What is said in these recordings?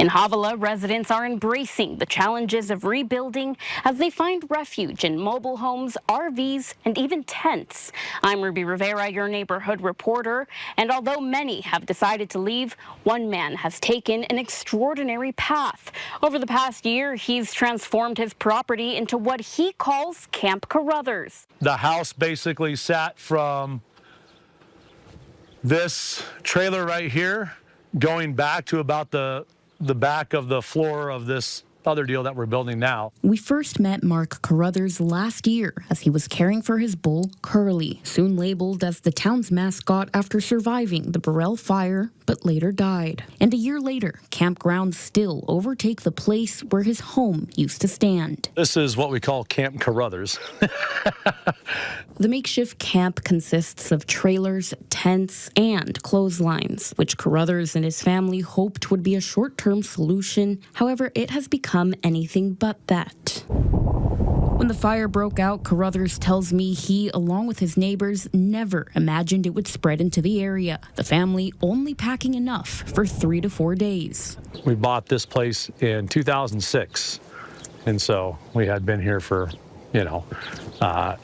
In Havilah, residents are embracing the challenges of rebuilding as they find refuge in mobile homes, RVs, and even tents. I'm Ruby Rivera, your neighborhood reporter, and although many have decided to leave, one man has taken an extraordinary path. Over the past year, he's transformed his property into what he calls Camp Carruthers. The house basically sat from this trailer right here going back to about the back of the floor of this other deal that we're building now. We first met Mark Carruthers last year as he was caring for his bull, Curly, soon labeled as the town's mascot after surviving the Borel Fire, but later died. And a year later, campgrounds still overtake the place where his home used to stand. This is what we call Camp Carruthers. The makeshift camp consists of trailers, tents, and clotheslines, which Carruthers and his family hoped would be a short-term solution. However, it has become anything but that. When the fire broke out, Carruthers tells me he, along with his neighbors, never imagined it would spread into the area, the family only packing enough for 3 to 4 days. We bought this place in 2006, and so we had been here for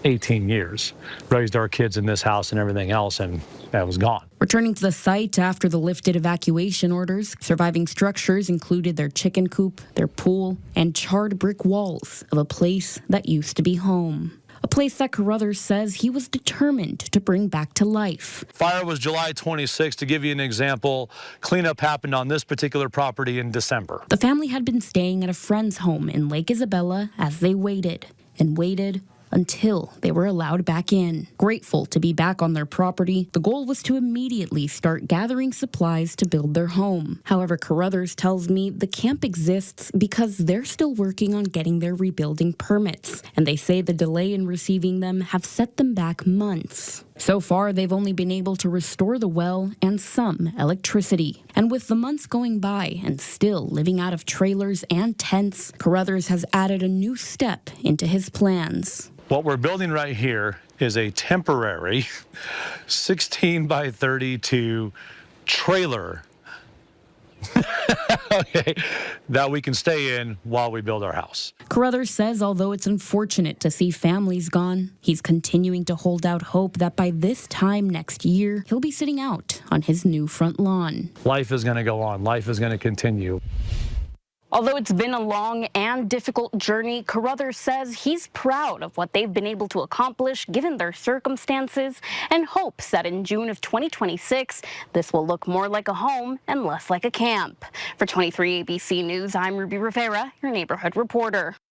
18 years, raised our kids in this house and everything else, and that was gone. Returning to the site after the lifted evacuation orders, surviving structures included their chicken coop, their pool, and charred brick walls of a place that used to be home. A place that Carruthers says he was determined to bring back to life. Fire was July 26th. To give you an example, cleanup happened on this particular property in December. The family had been staying at a friend's home in Lake Isabella as they waited and waited until they were allowed back in. Grateful to be back on their property, the goal was to immediately start gathering supplies to build their home. However, Carruthers tells me the camp exists because they're still working on getting their rebuilding permits, and they say the delay in receiving them have set them back months. So far, they've only been able to restore the well and some electricity. And with the months going by and still living out of trailers and tents, Carruthers has added a new step into his plans. What we're building right here is a temporary 16 by 32 trailer okay, that we can stay in while we build our house. Carruthers says although it's unfortunate to see families gone, he's continuing to hold out hope that by this time next year, he'll be sitting out on his new front lawn. Life is going to go on. Life is going to continue. Although it's been a long and difficult journey, Carruthers says he's proud of what they've been able to accomplish given their circumstances and hopes that in June of 2026, this will look more like a home and less like a camp. For 23 ABC News, I'm Ruby Rivera, your neighborhood reporter.